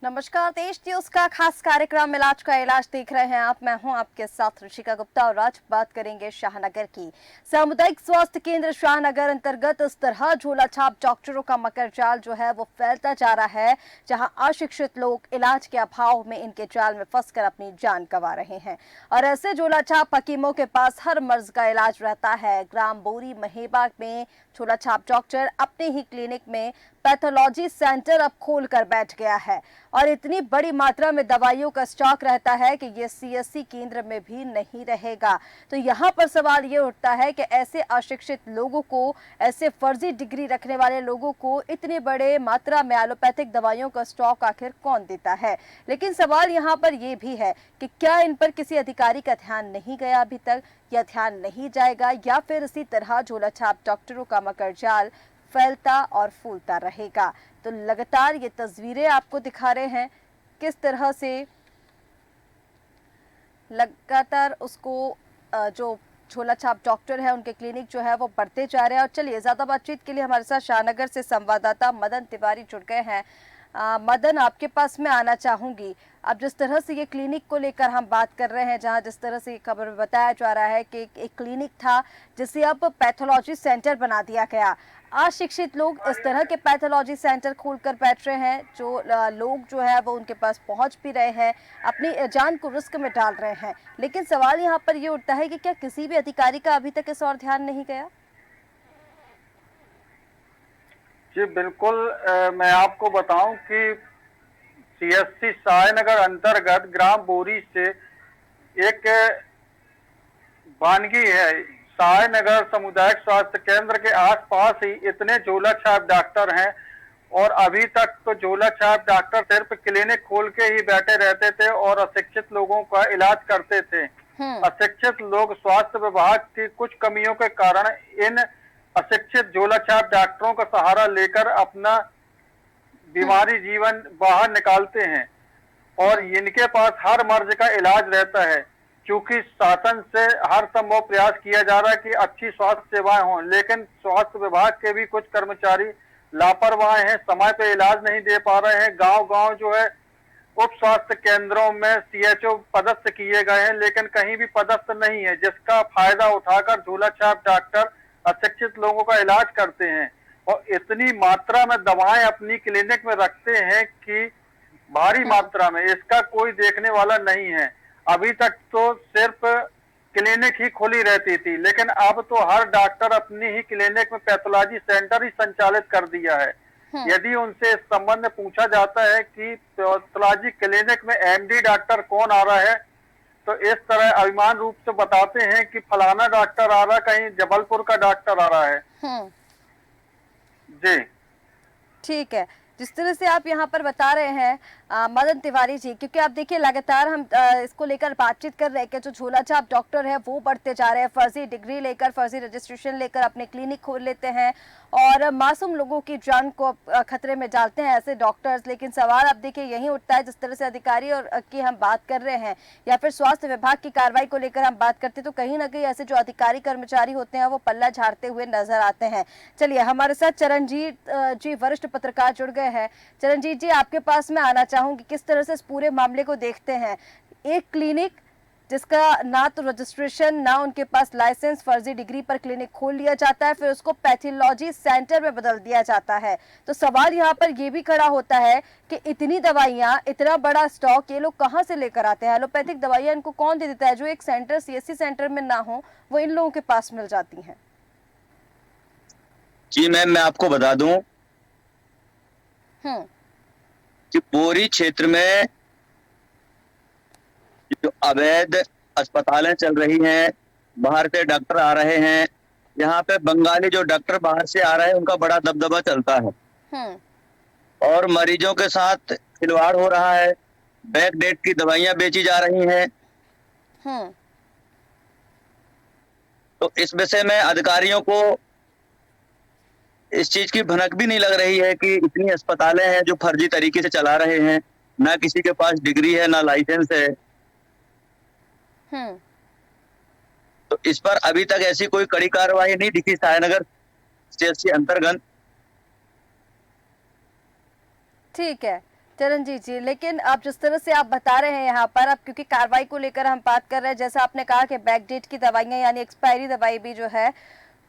नमस्कार, देश न्यूज का खास कार्यक्रम इलाज का इलाज देख रहे हैं आप। मैं हूं आपके साथ ऋषिका गुप्ता और आज बात करेंगे शाहनगर की। सामुदायिक स्वास्थ्य केंद्र शाहनगर अंतर्गत इस तरह झोला छाप डॉक्टरों का मकर जाल जो है वो फैलता जा रहा है, जहां अशिक्षित लोग इलाज के अभाव में इनके जाल में फंसकर अपनी जान गंवा रहे हैं। और ऐसे झोला छाप हकीमों के पास हर मर्ज का इलाज रहता है। ग्राम बोरी महेबा में झोला छाप डॉक्टर अपने ही क्लिनिक में पैथोलॉजी सेंटर अब खोल कर बैठ गया है और इतनी बड़ी मात्रा में दवाइयों का स्टॉक रहता है कि ये सीएससी केंद्र में भी नहीं रहेगा। तो यहाँ पर सवाल ये उठता है कि ऐसे अशिक्षित लोगों को, ऐसे फर्जी डिग्री रखने वाले लोगों को इतनी बड़े मात्रा में एलोपैथिक दवाइयों का स्टॉक आखिर कौन देता है। लेकिन सवाल यहाँ पर ये भी है कि क्या इन पर किसी अधिकारी का ध्यान नहीं गया अभी तक, या ध्यान नहीं जाएगा, या फिर इसी तरह झोला छाप डॉक्टरों का मकर जाल फैलता और फूलता रहेगा। तो लगातार ये तस्वीरें आपको दिखा रहे हैं किस तरह से लगातार उसको जो झोला छाप डॉक्टर है उनके क्लिनिक जो है वो बढ़ते जा रहे हैं। और चलिए ज्यादा बातचीत के लिए हमारे साथ शाहनगर से संवाददाता मदन तिवारी जुड़ गए हैं। मदन, आपके पास मैं आना चाहूंगी। अब जिस तरह से ये क्लिनिक को लेकर हम बात कर रहे हैं, जहां जिस तरह से ये खबर में बताया जा रहा है कि एक क्लिनिक था जिसे अब पैथोलॉजी सेंटर बना दिया गया। अशिक्षित लोग इस तरह के पैथोलॉजी सेंटर खोलकर बैठ रहे हैं, जो लोग जो है वो उनके पास पहुंच भी रहे हैं, अपनी जान को रिस्क में डाल रहे हैं। लेकिन सवाल यहाँ पर ये उठता है कि क्या किसी भी अधिकारी का अभी तक इस और ध्यान नहीं गया? जी बिल्कुल। मैं आपको बताऊं कि सीएससी सायनगर अंतर्गत ग्राम बोरी से एक वानगी है। सायनगर सामुदायिक स्वास्थ्य केंद्र के आसपास ही इतने झोला छाप डॉक्टर हैं और अभी तक तो झोला छाप डॉक्टर सिर्फ क्लिनिक खोल के ही बैठे रहते थे और अशिक्षित लोगों का इलाज करते थे। अशिक्षित लोग स्वास्थ्य विभाग की कुछ कमियों के कारण इन अशिक्षित झोला छाप डॉक्टरों का सहारा लेकर अपना बीमारी जीवन बाहर निकालते हैं और इनके पास हर मर्ज का इलाज रहता है। क्योंकि शासन से हर संभव प्रयास किया जा रहा है कि अच्छी स्वास्थ्य सेवाएं हों, लेकिन स्वास्थ्य विभाग के भी कुछ कर्मचारी लापरवाह हैं, समय पे इलाज नहीं दे पा रहे हैं। गांव-गांव जो है उप स्वास्थ्य केंद्रों में सीएचओ पदस्थ किए गए हैं, लेकिन कहीं भी पदस्थ नहीं है, जिसका फायदा उठाकर झोला छाप डॉक्टर अशिक्षित लोगों का इलाज करते हैं और इतनी मात्रा में दवाएं अपनी क्लिनिक में रखते हैं कि भारी मात्रा में इसका कोई देखने वाला नहीं है। अभी तक तो सिर्फ क्लिनिक ही खुली रहती थी, लेकिन अब तो हर डॉक्टर अपनी ही क्लिनिक में पैथोलॉजी सेंटर ही संचालित कर दिया है। यदि उनसे इस संबंध में पूछा जाता है कि पैथोलॉजी क्लिनिक में एमडी डॉक्टर कौन आ रहा है, तो इस तरह अभिमान रूप से बताते हैं कि फलाना डॉक्टर आ रहा है, कहीं जबलपुर का डॉक्टर आ रहा है। जी ठीक है। जिस तरह से आप यहाँ पर बता रहे हैं मदन तिवारी जी, क्योंकि आप देखिए लगातार हम इसको लेकर बातचीत कर रहे हैं कि जो झोला छाप डॉक्टर है वो बढ़ते जा रहे हैं, फर्जी डिग्री लेकर, फर्जी रजिस्ट्रेशन लेकर अपने क्लिनिक खोल लेते हैं और मासूम लोगों की जान को खतरे में डालते हैं ऐसे डॉक्टर्स। लेकिन सवाल अब देखिए यही उठता है, जिस तरह से अधिकारी और की हम बात कर रहे हैं या फिर स्वास्थ्य विभाग की कार्रवाई को लेकर हम बात करते हैं, तो कहीं ना कहीं ऐसे जो अधिकारी कर्मचारी होते हैं वो पल्ला झाड़ते हुए नजर आते हैं। चलिए हमारे साथ चरणजीत जी वरिष्ठ पत्रकार जुड़ गए हैं। चरणजीत जी, आपके पास मैं आना चाहूंगी, किस तरह से इस पूरे मामले को देखते हैं? एक क्लिनिक जिसका ना तो रजिस्ट्रेशन, ना उनके पास लाइसेंस, फर्जी डिग्री पर क्लिनिक खोल लिया जाता है, फिर उसको पैथोलॉजी सेंटर में बदल दिया जाता है। तो सवाल यहाँ पर यह भी खड़ा होता है कि इतनी दवाइयाँ, इतना बड़ा स्टॉक ये लोग कहाँ से लेकर आते हैं? एलोपैथिक दवाइयाँ इनको कौन दे देता है? जो एक सेंटर सीएससी सेंटर में ना हो वो इन लोगों के पास मिल जाती है। जी मैम, मैं आपको बता दूं कि बोरी क्षेत्र में जो अवैध अस्पतालें चल रही हैं, बाहर से डॉक्टर आ रहे हैं, यहाँ पे बंगाली जो डॉक्टर बाहर से आ रहे हैं उनका बड़ा दबदबा चलता है और मरीजों के साथ खिलवाड़ हो रहा है। बैक डेट की दवाइयां बेची जा रही हैं। तो इस विषय में अधिकारियों को इस चीज की भनक भी नहीं लग रही है कि इतनी अस्पतालें हैं जो फर्जी तरीके से चला रहे हैं, ना किसी के पास डिग्री है ना लाइसेंस है। तो इस पर अभी तक ऐसी कोई कड़ी कार्रवाई नहीं दिखी सायनगर सीएससी अंतर्गत। ठीक है, चरणजीत जी, लेकिन आप जिस तरह से आप बता रहे हैं यहाँ पर, अब क्योंकि कार्रवाई को लेकर हम बात कर रहे हैं, जैसा आपने कहा कि बैकडेट की दवाइयाँ यानी एक्सपायरी दवाई भी जो है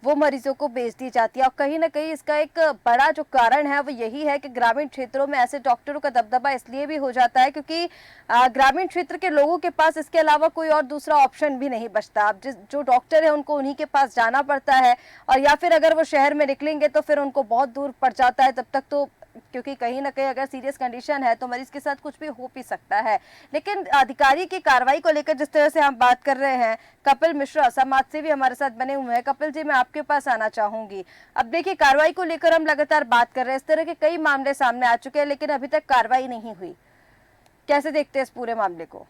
वो मरीजों को बेच दी जाती है, और कहीं ना कहीं इसका एक बड़ा जो कारण है वो यही है कि ग्रामीण क्षेत्रों में ऐसे डॉक्टरों का दबदबा इसलिए भी हो जाता है क्योंकि ग्रामीण क्षेत्र के लोगों के पास इसके अलावा कोई और दूसरा ऑप्शन भी नहीं बचता। अब जो डॉक्टर है उनको उन्हीं के पास जाना पड़ता है, और या फिर अगर वो शहर में निकलेंगे तो फिर उनको बहुत दूर पड़ जाता है, तब तक तो क्योंकि कहीं ना कहीं अगर सीरियस कंडीशन है तो मरीज के साथ कुछ भी हो भी सकता है। लेकिन अधिकारी की कार्रवाई को लेकर जिस तरह से हम बात कर रहे हैं, कपिल मिश्रा समाज सेवी हमारे साथ बने हुए हैं। कपिल जी, मैं आपके पास आना चाहूंगी। अब देखिए, कार्रवाई को लेकर हम लगातार बात कर रहे हैं, इस तरह के कई मामले सामने आ चुके हैं लेकिन अभी तक कार्रवाई नहीं हुई। कैसे देखते हैं इस पूरे मामले को?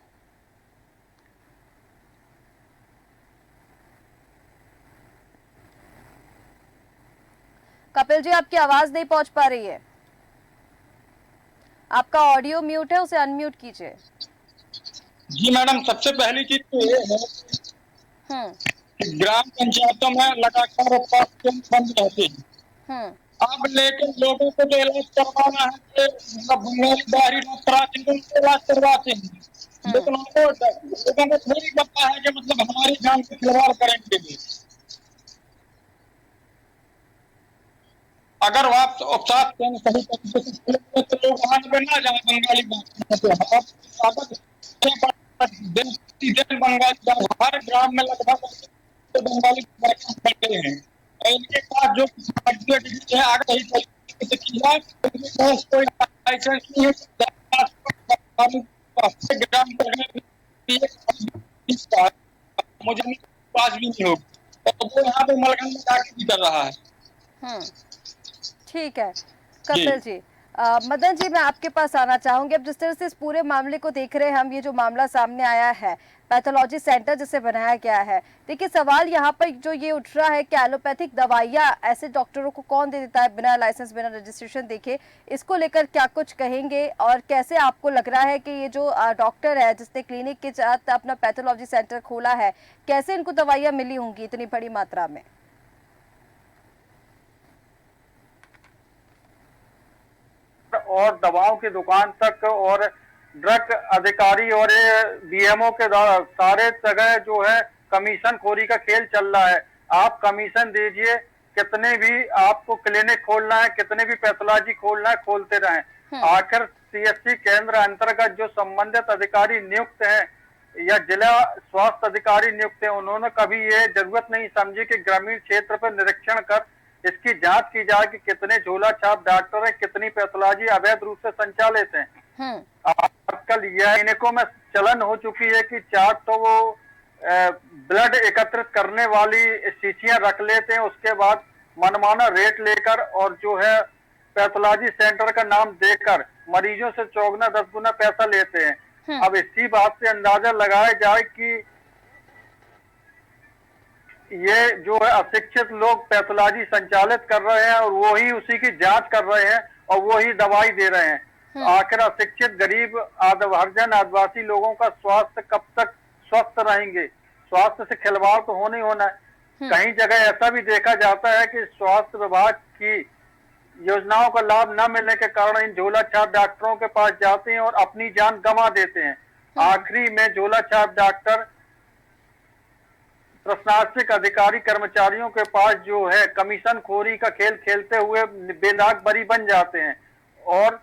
कपिल जी, आपकी आवाज नहीं पहुंच पा रही है, आपका ऑडियो म्यूट है, उसे अनम्यूट कीजिए। जी मैडम, सबसे पहली चीज तो ये है कि ग्राम पंचायतों में लगातार उपवास केंद्र बंद रहते हैं। अब लेकिन लोगों को जो इलाज करवाना है कि मतलब बंगाली बाहरी डॉक्टर आते हैं उनसे इलाज करवाते हैं, लेकिन उनको लोगों को थोड़ी पता है कि मतलब हमारी जान से खिलवाड़ करेंगे। अगर आप उपचार सही तरीके से करेंगे तो लोग वहां पे ना जाए बंगाली बंगाली हर ग्राम में लगभग बंगाली बैठे हैं, और इनके पास जो डिग्री है आगे सही तरीके से की है, कोई लाइसेंस नहीं है। ग्राम मुझे पास भी नहीं होगा, तो वो यहाँ पे मलगन में जाके भी कर रहा है। ठीक है कपिल जी। मदन जी, मैं आपके पास आना चाहूंगी। अब जिस तरह से इस पूरे मामले को देख रहे हैं हम, ये जो मामला सामने आया है पैथोलॉजी सेंटर जिसे बनाया गया है, देखिए सवाल यहाँ पर जो ये उठ रहा है कि एलोपैथिक दवाइयाँ ऐसे डॉक्टरों को कौन दे देता है बिना लाइसेंस बिना रजिस्ट्रेशन देखे, इसको लेकर क्या कुछ कहेंगे और कैसे आपको लग रहा है कि ये जो डॉक्टर है जिसने क्लिनिक के साथ अपना पैथोलॉजी सेंटर खोला है, कैसे इनको दवाइयाँ मिली होंगी इतनी बड़ी मात्रा में? और दवाओं की दुकान तक और ड्रग अधिकारी और बीएमओ के द्वारा सारे जगह जो है कमीशन खोरी का खेल चल रहा है। आप कमीशन दीजिए, कितने भी आपको क्लिनिक खोलना है, कितने भी पैथोलॉजी खोलना है, खोलते रहें। आखिर सीएचसी केंद्र अंतर्गत जो संबंधित अधिकारी नियुक्त हैं या जिला स्वास्थ्य अधिकारी नियुक्त हैं, उन्होंने कभी ये जरूरत नहीं समझी कि ग्रामीण क्षेत्र पर निरीक्षण कर इसकी जांच की जाए कि कितने झोला छाप डॉक्टर है, कितनी पैथोलॉजी अवैध रूप से संचालित है। आजकल यह क्लिनिकों में चलन हो चुकी है कि चार तो वो ब्लड एकत्रित करने वाली शीशियां रख लेते हैं, उसके बाद मनमाना रेट लेकर और जो है पैथोलॉजी सेंटर का नाम देकर मरीजों से चौगुना 10 गुना पैसा लेते हैं। अब इसी बात से अंदाजा लगाया जाए कि ये जो है अशिक्षित लोग पैथोलॉजी संचालित कर रहे हैं और वो ही उसी की जांच कर रहे हैं और वो ही दवाई दे रहे हैं। आखिर अशिक्षित गरीब हरिजन आदिवासी लोगों का स्वास्थ्य कब तक स्वस्थ रहेंगे? स्वास्थ्य से खिलवाड़ तो होना ही होना है। कई जगह ऐसा भी देखा जाता है कि स्वास्थ्य विभाग की योजनाओं का लाभ न मिलने के कारण इन झोला छाप डॉक्टरों के पास जाते हैं और अपनी जान गंवा देते हैं। आखिरी में झोला छाप डॉक्टर प्रशासनिक अधिकारी कर्मचारियों के पास जो है कमीशन खोरी का खेल खेलते हुए बेदाग बरी बन जाते हैं और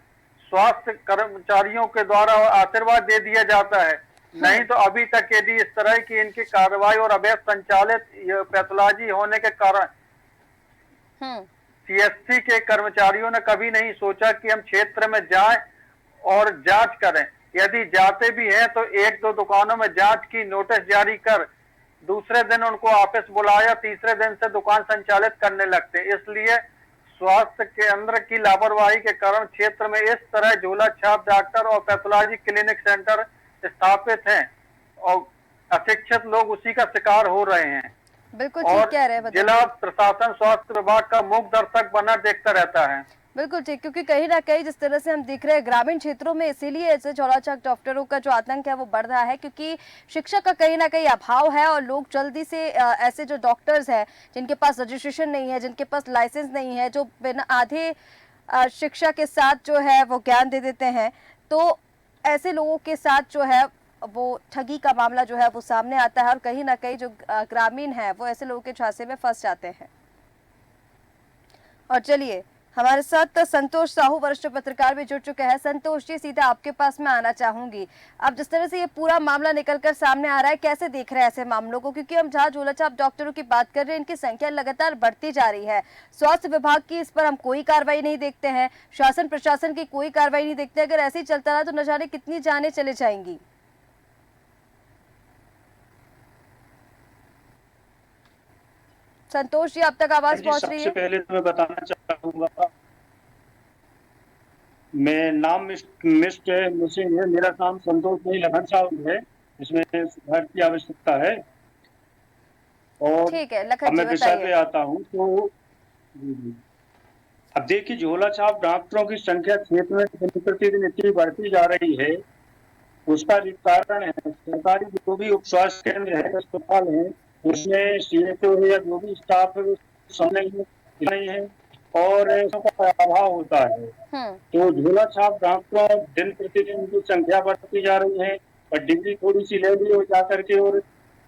स्वास्थ्य कर्मचारियों के द्वारा आशीर्वाद दे दिया जाता है। नहीं तो अभी तक यदि इस तरह की इनकी कार्रवाई और अवैध संचालित पैथोलॉजी होने के कारण सीएससी के कर्मचारियों ने कभी नहीं सोचा कि हम क्षेत्र में जाएं और जांच करें। यदि जाते भी हैं तो एक दो दुकानों में जांच की नोटिस जारी कर दूसरे दिन उनको ऑफिस बुलाया, तीसरे दिन से दुकान संचालित करने लगते। इसलिए स्वास्थ्य केंद्र की लापरवाही के कारण क्षेत्र में इस तरह झोला छाप डॉक्टर और पैथोलॉजी क्लिनिक सेंटर स्थापित हैं और अशिक्षित लोग उसी का शिकार हो रहे हैं। बिल्कुल ठीक कह रहे हैं। जिला प्रशासन स्वास्थ्य विभाग का मूक दर्शक बना देखता रहता है। बिल्कुल ठीक, क्योंकि कहीं ना कहीं जिस तरह से हम देख रहे हैं ग्रामीण क्षेत्रों में इसीलिए ऐसे झोला छाप डॉक्टरों का जो आतंक है वो बढ़ रहा है, क्योंकि शिक्षा का कहीं ना कहीं अभाव है और लोग जल्दी से ऐसे जो डॉक्टर्स हैं जिनके पास रजिस्ट्रेशन नहीं है, जिनके पास लाइसेंस नहीं है, जो बिना आधे शिक्षा के साथ जो है वो ज्ञान दे देते हैं, तो ऐसे लोगों के साथ जो है वो ठगी का मामला जो है वो सामने आता है और कहीं ना कहीं जो ग्रामीण है वो ऐसे लोगों के झांसे में फंस जाते हैं। और चलिए, हमारे साथ संतोष साहू वरिष्ठ पत्रकार भी जुड़ चुके हैं। संतोष जी, सीधा आपके पास मैं आना चाहूंगी। अब जिस तरह से ये पूरा मामला निकलकर सामने आ रहा है, कैसे देख रहे हैं ऐसे मामलों को? क्योंकि हम जहाँ झोलाछाप डॉक्टरों की बात कर रहे हैं, इनकी संख्या लगातार बढ़ती जा रही है। स्वास्थ्य विभाग की इस पर हम कोई कार्रवाई नहीं देखते हैं, शासन प्रशासन की कोई कार्रवाई नहीं देखते। अगर ऐसे ही चलता रहा तो न जाने कितनी जानें चले जाएंगी। संतोष जी, अब तक आवाज पहुंच रही है? सबसे पहले तो मैं बताना चाहूंगा, मैं नाम मिसिंग है, मेरा नाम संतोष नहीं लखन साहब है, इसमें सुधार की आवश्यकता है। और ठीक है लखन जी, मैं विषय पे बताइए। आता हूँ तो अब देखिए, झोलाछाप डॉक्टरों की संख्या क्षेत्र में दिन प्रतिदिन इतनी बढ़ती जा रही है, उसका कारण है सरकारी जो भी उप स्वास्थ्य केंद्र है, अस्पताल है, उसमें सीएचओ है या जो भी स्टाफ नहीं है और का अभाव होता है। तो झोलाछाप डॉक्टरों दिन प्रतिदिन उनकी संख्या बढ़ती जा रही है और डिग्री थोड़ी सी ले ली हो जाकर के और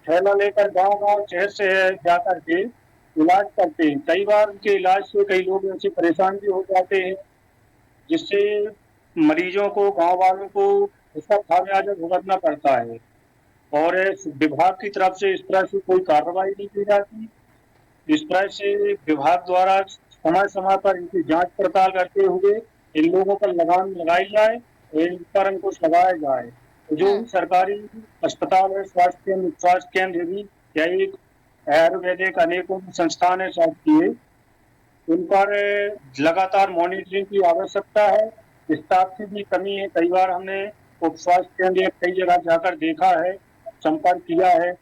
थैला लेकर गांव-गांव शहर से जाकर के इलाज करते हैं। कई बार उनके इलाज से कई लोग ऐसे परेशान भी हो जाते हैं, जिससे मरीजों को, गांव वालों को उसका खामियाजा भुगतना पड़ता है और विभाग की तरफ से इस तरह से कोई कार्रवाई नहीं की जाती। इस तरह से विभाग द्वारा समय समय पर इनकी जांच पड़ताल करते हुए इन लोगों पर लगाम लगाई जाए, इन पर अंकुश लगाया जाए। तो जो सरकारी अस्पताल है, स्वास्थ्य केंद्र भी या एक आयुर्वेदिक अनेकों संस्थान है शासकीय, उन पर लगातार मॉनिटरिंग की आवश्यकता है। स्टाफ की भी कमी है। कई बार हमने उप स्वास्थ्य केंद्र कई जगह जाकर देखा है, संपर्क किया है,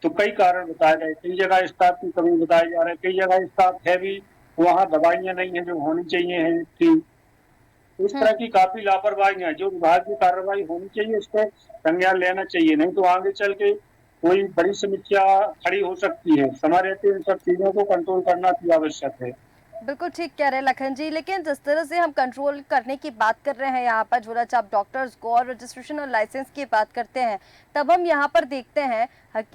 तो कई कारण बताए गए। कई जगह स्टाफ की कमी बताई जा रही है, कई जगह स्टाफ है भी, वहाँ दवाइयाँ नहीं है जो होनी चाहिए है थी। इस तरह की काफी लापरवाही है। जो विभाग की कार्रवाई होनी चाहिए, इस पर संज्ञान लेना चाहिए, नहीं तो आगे चल के कोई बड़ी समस्या खड़ी हो सकती है। समय रहते इन सब चीजों को कंट्रोल करना भी आवश्यक है। बिल्कुल ठीक कह रहे हैं लखन जी, लेकिन जिस तरह से हम कंट्रोल करने की बात कर रहे हैं यहाँ पर झोलाछाप डॉक्टर्स को और रजिस्ट्रेशन और लाइसेंस की बात करते हैं, तब हम यहाँ पर देखते हैं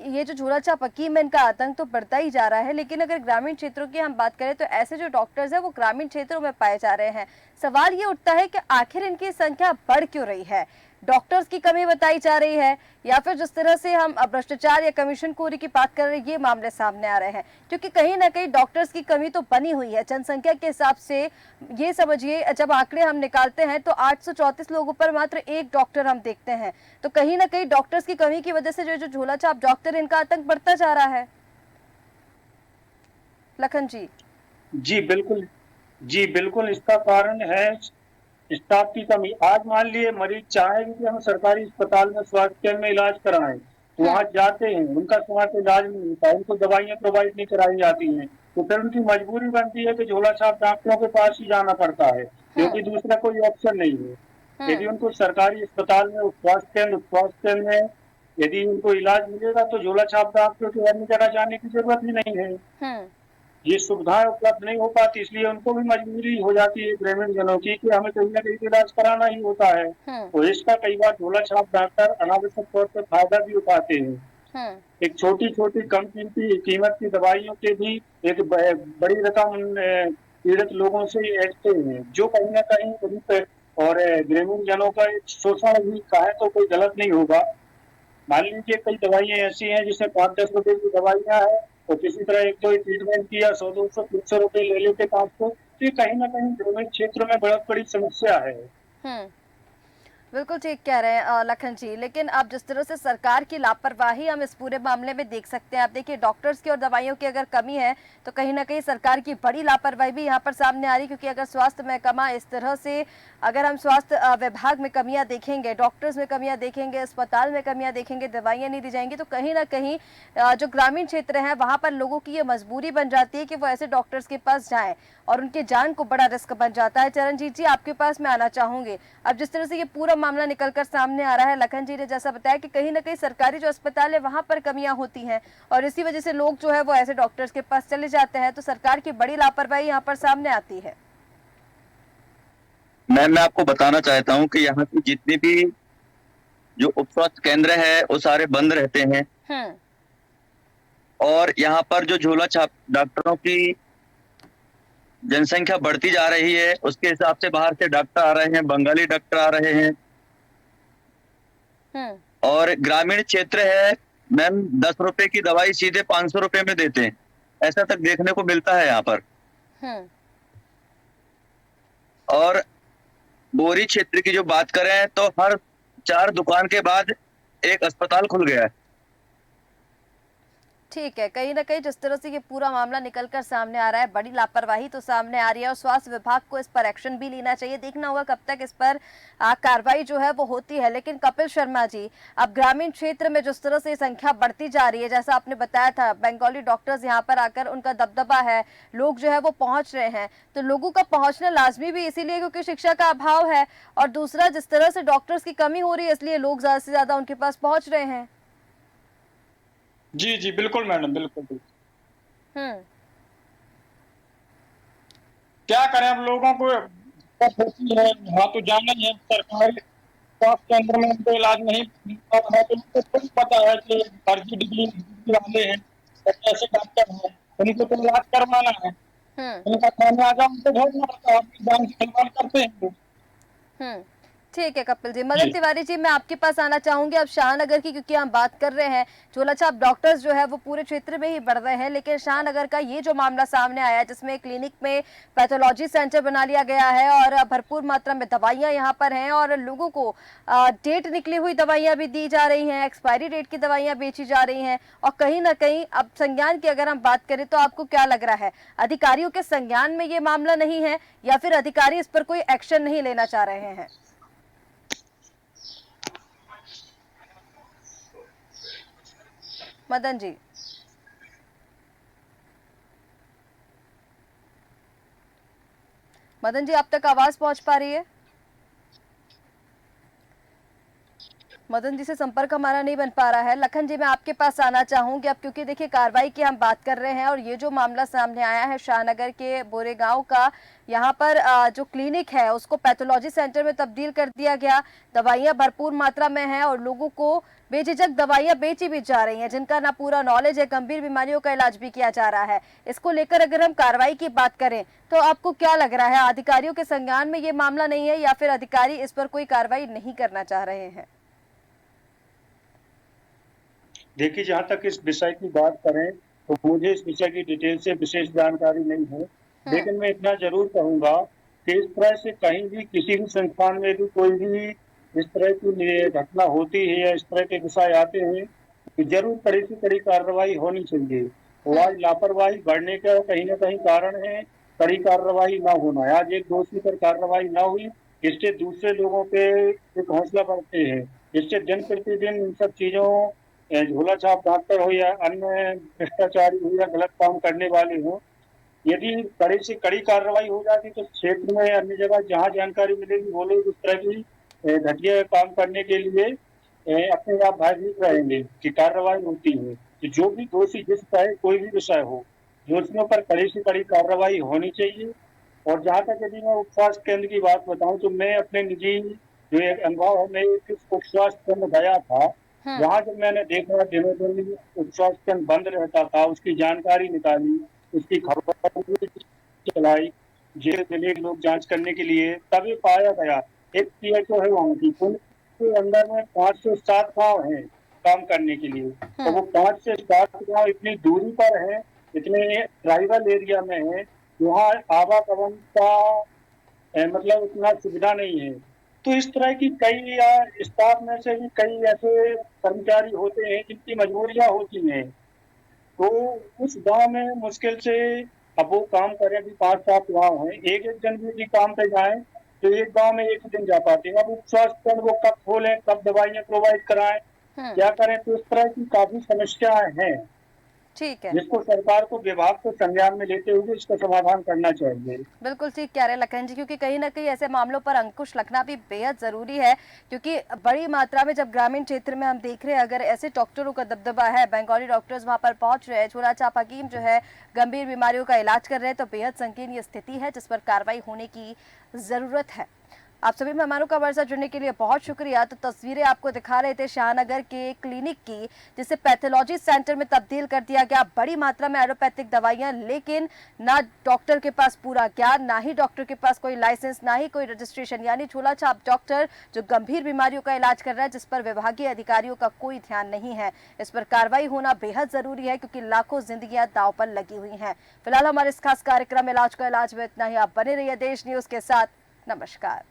ये जो झोलाछाप हकीम है, इनका आतंक तो बढ़ता ही जा रहा है। लेकिन अगर ग्रामीण क्षेत्रों की हम बात करें तो ऐसे जो डॉक्टर्स हैं वो ग्रामीण क्षेत्रों में पाए जा रहे हैं। सवाल ये उठता है कि आखिर इनकी संख्या बढ़ क्यों रही है? डॉक्टर्स की कमी बताई जा रही है या फिर जिस तरह से हम भ्रष्टाचार या कमीशनखोरी की बात कर रहे हैं, ये मामले सामने आ रहे हैं? क्योंकि कहीं ना कहीं डॉक्टर्स की कमी तो बनी हुई है। जनसंख्या के हिसाब से ये समझिए, जब आंकड़े हम निकालते हैं तो 834 लोगों पर मात्र एक डॉक्टर हम देखते हैं। तो कहीं ना कहीं डॉक्टर्स की कमी की वजह से जो झोलाछाप डॉक्टर, इनका आतंक बढ़ता जा रहा है। लखन जी। जी बिल्कुल इसका कारण है स्टाफ की कमी। आज मान लिए मरीज चाहेंगे कि हम सरकारी अस्पताल में, स्वास्थ्य केंद्र में इलाज कराएं, तो वहाँ जाते हैं, उनका समय पे इलाज नहीं होता, उनको दवाइयाँ प्रोवाइड नहीं कराई जाती हैं, तो फिर उनकी मजबूरी बनती है कि झोलाछाप डॉक्टरों के पास ही जाना पड़ता है, क्योंकि दूसरा कोई ऑप्शन नहीं है। यदि उनको सरकारी अस्पताल में, स्वास्थ्य केंद्र में यदि उनको इलाज मिलेगा तो झोलाछाप डॉक्टर को अन्य जगह जाने की जरूरत ही नहीं है। ये सुविधाएं उपलब्ध नहीं हो पाती, इसलिए उनको भी मजबूरी हो जाती है ग्रामीण जनों की कि हमें कहीं ना कहीं इलाज कराना ही होता है। तो इसका कई बार झोलाछाप डॉक्टर अनावश्यक तौर पर फायदा भी उठाते हैं। एक छोटी छोटी कम कीमत की दवाइयों के भी एक बड़ी रकम पीड़ित लोगों से ऐसे हैं, जो कहीं ना कहीं गरीब और ग्रामीण जनों का एक शोषण भी कहे तो कोई गलत नहीं होगा। मान लीजिए कई दवाइयाँ ऐसी हैं जिसमें 5-10 रुपए की दवाइयाँ है, तो किसी तरह एक तो ट्रीटमेंट किया 100-200-300 रुपए ले लेते 500, तो ये कहीं ना कहीं ग्रामीण क्षेत्र में बहुत बड़ी समस्या है। बिल्कुल ठीक कह रहे हैं लखन जी, लेकिन अब जिस तरह से सरकार की लापरवाही हम इस पूरे मामले में देख सकते हैं। आप देखिए, डॉक्टर्स की और दवाइयों की अगर कमी है तो कहीं ना कहीं सरकार की बड़ी लापरवाही भी यहाँ पर सामने आ रही है। क्योंकि अगर स्वास्थ्य महकमा इस तरह से, अगर हम स्वास्थ्य विभाग में कमियां देखेंगे, डॉक्टर्स में कमियां देखेंगे, अस्पताल में कमियां देखेंगे, दवाइयाँ नहीं दी जाएंगी, तो कहीं ना कहीं जो ग्रामीण क्षेत्र है वहाँ पर लोगों की ये मजबूरी बन जाती है कि वो ऐसे डॉक्टर्स के पास जाएं और उनके जान को बड़ा रिस्क बन जाता है। चरणजीत जी, आपके पास मैं आना चाहूंगी। अब जिस तरह से ये पूरा मामला निकलकर सामने आ रहा है, लखन जी ने जैसा बताया कि कहीं ना कहीं सरकारी जो अस्पताल है वहां पर कमियां होती हैं और इसी वजह से लोग जो है वो ऐसे डॉक्टर्स के पास चले जाते हैं, तो सरकार की बड़ी लापरवाही यहाँ पर सामने आती है। मैं आपको बताना चाहता हूँ कि यहाँ की जितनी भी जो उप स्वास्थ्य केंद्र है वो सारे बंद रहते हैं। और यहाँ पर जो झोला छाप डॉक्टरों की जनसंख्या बढ़ती जा रही है, उसके हिसाब से बाहर से डॉक्टर आ रहे हैं, बंगाली डॉक्टर आ रहे हैं। और ग्रामीण क्षेत्र है मैम, 10 रुपए की दवाई सीधे 500 रुपए में देते हैं, ऐसा तक देखने को मिलता है यहाँ पर। और बोरी क्षेत्र की जो बात करें तो हर 4 दुकान के बाद एक अस्पताल खुल गया है। ठीक है, कहीं ना कहीं जिस तरह से ये पूरा मामला निकलकर सामने आ रहा है, बड़ी लापरवाही तो सामने आ रही है और स्वास्थ्य विभाग को इस पर एक्शन भी लेना चाहिए। देखना होगा कब तक इस पर कार्रवाई जो है वो होती है। लेकिन कपिल शर्मा जी, अब ग्रामीण क्षेत्र में जिस तरह से संख्या बढ़ती जा रही है, जैसा आपने बताया था, बंगाली डॉक्टर्स यहाँ पर आकर उनका दबदबा है, लोग जो है वो पहुंच रहे हैं, तो लोगों का पहुंचना लाजमी भी इसीलिए क्योंकि शिक्षा का अभाव है, और दूसरा जिस तरह से डॉक्टर्स की कमी हो रही है इसलिए लोग ज्यादा से ज्यादा उनके पास पहुंच रहे हैं। जी जी बिल्कुल मैडम, बिल्कुल। क्या करें, अब लोगों को होती है, वहाँ तो जाना ही है, सरकारी स्वास्थ्य केंद्र में उनको इलाज नहीं है तो उनको खुद पता है कि फर्जी डिग्री वाले हैं, ऐसे डॉक्टर हैं, उनको तो इलाज करवाना है, उनका खामियाजा उनको भोगना पड़ता है, अपनी जान से खिलवाड़ करते हैं। ठीक है कपिल जी। मदन तिवारी जी, मैं आपके पास आना चाहूंगी अब शाहनगर की, क्योंकि हम बात कर रहे हैं झोला छाप डॉक्टर्स जो है वो पूरे क्षेत्र में ही बढ़ रहे हैं, लेकिन शाहनगर का ये जो मामला सामने आया जिसमें क्लिनिक में पैथोलॉजी सेंटर बना लिया गया है और भरपूर मात्रा में दवाइयां यहाँ पर हैं और लोगों को डेट निकली हुई दवाइयां भी दी जा रही हैं, एक्सपायरी डेट की दवाइयां बेची जा रही हैं, और कहीं ना कहीं अब संज्ञान की अगर हम बात करें तो आपको क्या लग रहा है, अधिकारियों के संज्ञान में ये मामला नहीं है या फिर अधिकारी इस पर कोई एक्शन नहीं लेना चाह रहे हैं? मदन जी, मदन जी, आप तक आवाज पहुंच पा रही है? मदन जी से संपर्क हमारा नहीं बन पा रहा है। लखन जी, मैं आपके पास आना चाहूंगी अब, क्योंकि देखिए कार्रवाई की हम बात कर रहे हैं और ये जो मामला सामने आया है शाहनगर के बोरेगांव का, यहाँ पर जो क्लिनिक है उसको पैथोलॉजी सेंटर में तब्दील कर दिया गया, दवाइयाँ भरपूर मात्रा में हैं और लोगों को बेझिझक दवाइयाँ बेची भी जा रही हैं जिनका ना पूरा नॉलेज है, गंभीर बीमारियों का इलाज भी किया जा रहा है। इसको लेकर अगर हम कार्रवाई की बात करें तो आपको क्या लग रहा है, अधिकारियों के संज्ञान में ये मामला नहीं है या फिर अधिकारी इस पर कोई कार्रवाई नहीं करना चाह रहे हैं? देखिए, जहाँ तक इस विषय की बात करें तो मुझे इस विषय की डिटेल से विशेष जानकारी नहीं है, लेकिन मैं इतना जरूर कहूंगा कि इस तरह से कहीं भी किसी भी संस्थान में भी कोई भी इस तरह की घटना होती है या इस तरह के विषय आते हैं तो जरूर कड़ी से कड़ी कार्रवाई होनी चाहिए। तो आज लापरवाही बढ़ने का कहीं ना कहीं कारण है कड़ी कार्रवाई ना होना। आज एक दोषी पर कार्रवाई ना हुई, इससे दूसरे लोगों पे एक हौसला बढ़ते हैं, इससे दिन प्रतिदिन इन सब चीजों झोला छाप डॉक्टर हो या अन्य भ्रष्टाचारी हो या गलत काम करने वाले हो, यदि कड़ी से कड़ी कार्रवाई हो जाती तो क्षेत्र में अन्य जगह जहाँ जानकारी मिलेगी वो लोग उस तरह की घटिया काम करने के लिए अपने आप भयभीत रहेंगे कि कार्रवाई होती है। तो जो भी दोषी जिस चाहे कोई भी विषय हो, दोषियों पर कड़ी से कड़ी कार्रवाई होनी चाहिए। और जहाँ तक यदि मैं उप स्वास्थ्य केंद्र की बात बताऊं तो मैं अपने निजी जो एक अनुभव है, मैं एक उप स्वास्थ्य केंद्र गया था, वहाँ जब मैंने देखा दिनों दिन उप स्वास्थ्य केंद्र बंद रहता था, उसकी जानकारी निकाली, उसकी खबर चलाई जिले के लोग जांच करने के लिए, तभी पाया गया एक पीएचओ है वहाँ की, उनके अंदर में 5 से 7 गाँव है काम करने के लिए। तो वो 5 से 7 गाँव इतनी दूरी पर है, इतने ट्राइबल एरिया में है, वहाँ आवागमन का मतलब उतना सुविधा नहीं है। तो इस तरह की कई स्टाफ में से भी कई ऐसे कर्मचारी होते हैं जिनकी मजबूरियां होती हैं, तो उस गांव में मुश्किल से अब वो काम करें भी 5-7 गांव हैं, एक जन भी काम पे जाए तो एक गांव में एक दिन जा पाते हैं। अब उप स्वास्थ्य केंद्र वो कब खोलें, कब दवाइयां प्रोवाइड कराएं, क्या करें, तो इस तरह की काफी समस्याएं हैं। ठीक है, जिसको सरकार को विभाग को संज्ञान में लेते हुए इसका समाधान करना चाहिए। बिल्कुल ठीक कह रहे हैं लखन जी, क्योंकि कहीं ना कहीं ऐसे मामलों पर अंकुश लगना भी बेहद जरूरी है, क्योंकि बड़ी मात्रा में जब ग्रामीण क्षेत्र में हम देख रहे हैं अगर ऐसे डॉक्टरों का दबदबा है, बंगाली डॉक्टर्स वहां पर पहुंच रहे हैं, झोला छाप हकीम जो है गंभीर बीमारियों का इलाज कर रहे हैं, तो बेहद संकीर्ण ये स्थिति है जिस पर कार्रवाई होने की जरूरत है। आप सभी मेहमानों का वर्षा जुड़ने के लिए बहुत शुक्रिया। तो तस्वीरें आपको दिखा रहे थे शाहनगर के क्लिनिक की, जिसे पैथोलॉजी सेंटर में तब्दील कर दिया गया। बड़ी मात्रा में एलोपैथिक दवाइयां, लेकिन ना डॉक्टर के पास पूरा ज्ञान, ना ही डॉक्टर के पास कोई लाइसेंस, ना ही कोई रजिस्ट्रेशन, यानी झोला छाप डॉक्टर जो गंभीर बीमारियों का इलाज कर रहा है, जिस पर विभागीय अधिकारियों का कोई ध्यान नहीं है। इस पर कार्रवाई होना बेहद जरूरी है, क्योंकि लाखों जिंदगियां दांव पर लगी हुई हैं। फिलहाल हमारे इस खास कार्यक्रम इलाज का इलाज में इतना ही। आप बने रहिए देश न्यूज के साथ। नमस्कार।